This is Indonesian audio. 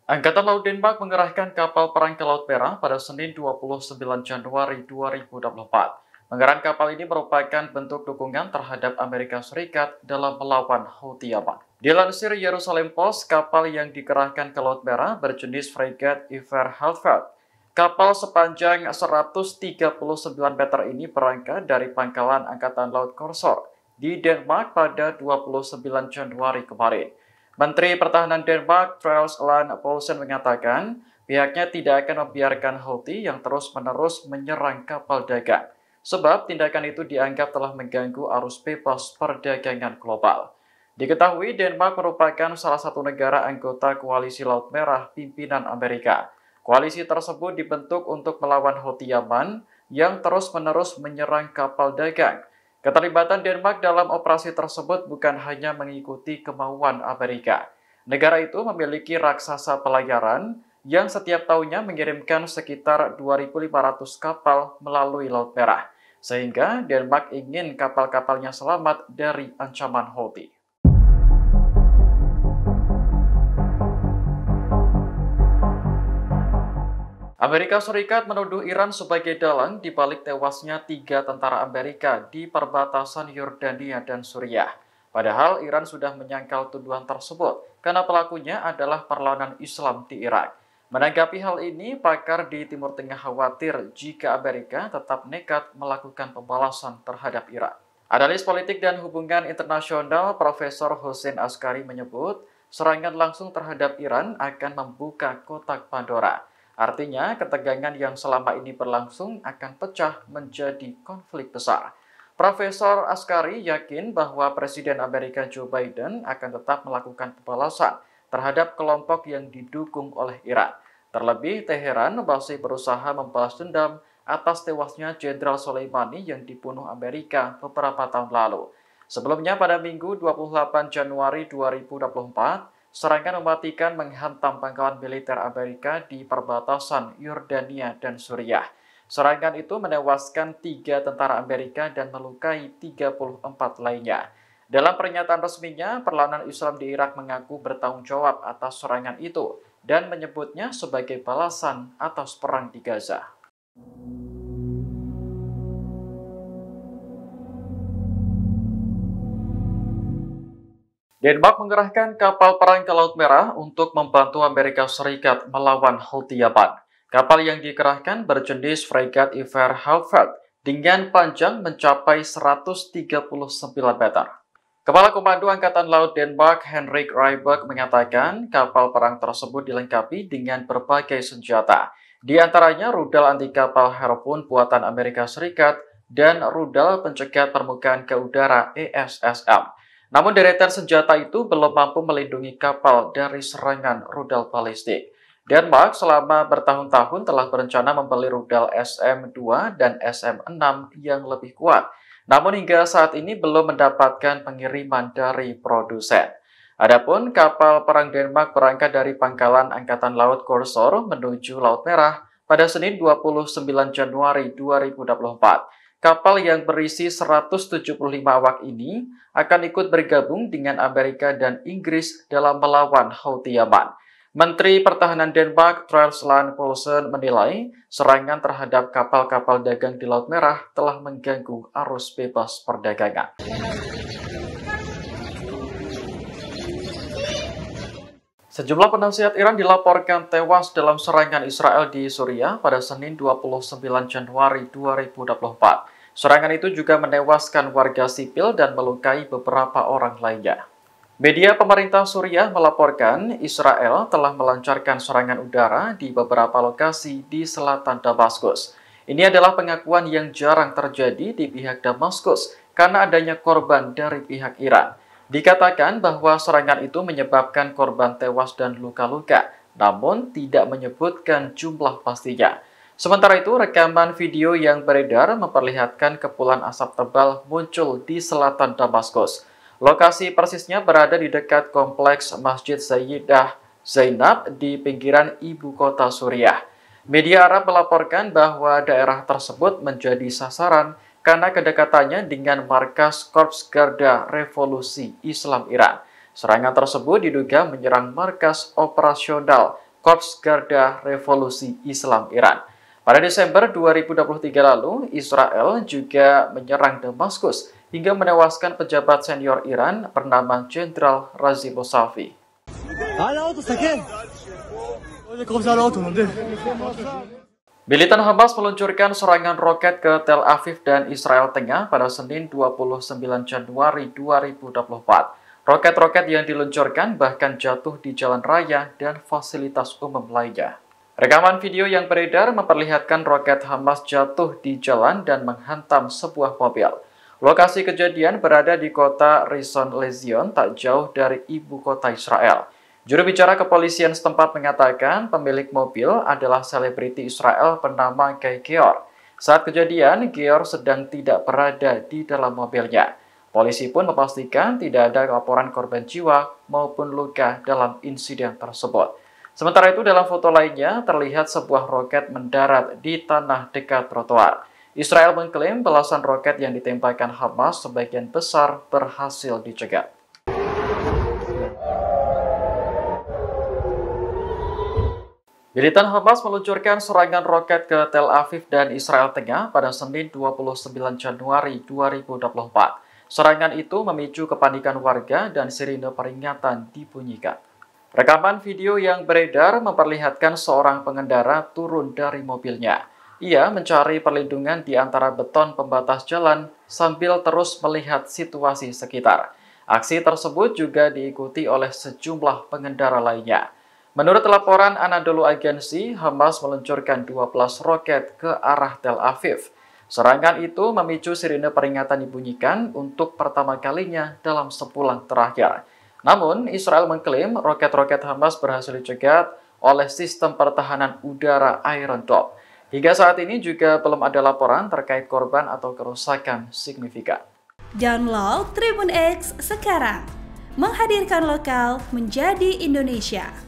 Angkatan Laut Denmark mengerahkan kapal perang ke Laut Merah pada Senin 29 Januari 2024. Pengerahan kapal ini merupakan bentuk dukungan terhadap Amerika Serikat dalam melawan Houthi Yaman. Dilansir Jerusalem Post, kapal yang dikerahkan ke Laut Merah berjenis frigat Iver Halfeld. Kapal sepanjang 139 meter ini berangkat dari pangkalan Angkatan Laut Korsor di Denmark pada 29 Januari kemarin. Menteri Pertahanan Denmark, Troels Lund Poulsen mengatakan pihaknya tidak akan membiarkan Houthi yang terus-menerus menyerang kapal dagang, sebab tindakan itu dianggap telah mengganggu arus bebas perdagangan global. Diketahui Denmark merupakan salah satu negara anggota Koalisi Laut Merah pimpinan Amerika. Koalisi tersebut dibentuk untuk melawan Houthi Yaman yang terus-menerus menyerang kapal dagang. Keterlibatan Denmark dalam operasi tersebut bukan hanya mengikuti kemauan Amerika. Negara itu memiliki raksasa pelayaran yang setiap tahunnya mengirimkan sekitar 2.500 kapal melalui Laut Merah, sehingga Denmark ingin kapal-kapalnya selamat dari ancaman Houthi. Amerika Serikat menuduh Iran sebagai dalang di balik tewasnya 3 tentara Amerika di perbatasan Yordania dan Suriah. Padahal Iran sudah menyangkal tuduhan tersebut karena pelakunya adalah perlawanan Islam di Irak. Menanggapi hal ini, pakar di Timur Tengah khawatir jika Amerika tetap nekat melakukan pembalasan terhadap Iran. Analis politik dan hubungan internasional Profesor Hussein Askari menyebut, serangan langsung terhadap Iran akan membuka kotak Pandora. Artinya, ketegangan yang selama ini berlangsung akan pecah menjadi konflik besar. Profesor Askari yakin bahwa Presiden Amerika Joe Biden akan tetap melakukan pembalasan terhadap kelompok yang didukung oleh Iran. Terlebih, Teheran masih berusaha membalas dendam atas tewasnya Jenderal Soleimani yang dibunuh Amerika beberapa tahun lalu. Sebelumnya, pada Minggu 28 Januari 2024, serangan mematikan menghantam pangkalan militer Amerika di perbatasan Yordania dan Suriah. Serangan itu menewaskan 3 tentara Amerika dan melukai 34 lainnya. Dalam pernyataan resminya, perlawanan Islam di Irak mengaku bertanggung jawab atas serangan itu dan menyebutnya sebagai balasan atas perang di Gaza. Denmark mengerahkan kapal perang ke Laut Merah untuk membantu Amerika Serikat melawan Houthi Yaman. Kapal yang dikerahkan berjenis frigat Iver Halfeld dengan panjang mencapai 139 meter. Kepala Komando Angkatan Laut Denmark, Henrik Rybak, mengatakan kapal perang tersebut dilengkapi dengan berbagai senjata, di antaranya rudal anti kapal Harpoon buatan Amerika Serikat dan rudal pencegat permukaan ke udara ESSM. Namun deretan senjata itu belum mampu melindungi kapal dari serangan rudal balistik. Denmark selama bertahun-tahun telah berencana membeli rudal SM-2 dan SM-6 yang lebih kuat. Namun hingga saat ini belum mendapatkan pengiriman dari produsen. Adapun kapal perang Denmark berangkat dari pangkalan Angkatan Laut Korsor menuju Laut Merah pada Senin 29 Januari 2024. Kapal yang berisi 175 awak ini akan ikut bergabung dengan Amerika dan Inggris dalam melawan Houthi Yaman. Menteri Pertahanan Denmark, Troels Lund Poulsen, menilai serangan terhadap kapal-kapal dagang di Laut Merah telah mengganggu arus bebas perdagangan. Sejumlah penasihat Iran dilaporkan tewas dalam serangan Israel di Suriah pada Senin 29 Januari 2024. Serangan itu juga menewaskan warga sipil dan melukai beberapa orang lainnya. Media pemerintah Suriah melaporkan Israel telah melancarkan serangan udara di beberapa lokasi di selatan Damaskus. Ini adalah pengakuan yang jarang terjadi di pihak Damaskus karena adanya korban dari pihak Iran. Dikatakan bahwa serangan itu menyebabkan korban tewas dan luka-luka, namun tidak menyebutkan jumlah pastinya. Sementara itu, rekaman video yang beredar memperlihatkan kepulan asap tebal muncul di selatan Damaskus. Lokasi persisnya berada di dekat kompleks Masjid Sayyidah Zainab di pinggiran ibu kota Suriah. Media Arab melaporkan bahwa daerah tersebut menjadi sasaran karena kedekatannya dengan markas Korps Garda Revolusi Islam Iran. Serangan tersebut diduga menyerang markas operasional Korps Garda Revolusi Islam Iran. Pada Desember 2023 lalu, Israel juga menyerang Damaskus hingga menewaskan pejabat senior Iran bernama Jenderal Razi Mousavi. Militan Hamas meluncurkan serangan roket ke Tel Aviv dan Israel Tengah pada Senin 29 Januari 2024. Roket-roket yang diluncurkan bahkan jatuh di jalan raya dan fasilitas umum lainnya. Rekaman video yang beredar memperlihatkan roket Hamas jatuh di jalan dan menghantam sebuah mobil. Lokasi kejadian berada di kota Rishon LeZion, tak jauh dari ibu kota Israel. Juru bicara kepolisian setempat mengatakan pemilik mobil adalah selebriti Israel bernama Guy Geor. Saat kejadian, Geor sedang tidak berada di dalam mobilnya. Polisi pun memastikan tidak ada laporan korban jiwa maupun luka dalam insiden tersebut. Sementara itu, dalam foto lainnya terlihat sebuah roket mendarat di tanah dekat trotoar. Israel mengklaim belasan roket yang ditembakkan Hamas sebagian besar berhasil dicegat. Militan Hamas meluncurkan serangan roket ke Tel Aviv dan Israel Tengah pada Senin 29 Januari 2024. Serangan itu memicu kepanikan warga dan sirine peringatan dibunyikan. Rekaman video yang beredar memperlihatkan seorang pengendara turun dari mobilnya. Ia mencari perlindungan di antara beton pembatas jalan sambil terus melihat situasi sekitar. Aksi tersebut juga diikuti oleh sejumlah pengendara lainnya. Menurut laporan Anadolu Agency, Hamas meluncurkan 12 roket ke arah Tel Aviv. Serangan itu memicu sirine peringatan dibunyikan untuk pertama kalinya dalam sebulan terakhir. Namun, Israel mengklaim roket-roket Hamas berhasil dicegat oleh sistem pertahanan udara Iron Dome. Hingga saat ini juga belum ada laporan terkait korban atau kerusakan signifikan. Download Tribun X sekarang, menghadirkan lokal menjadi Indonesia.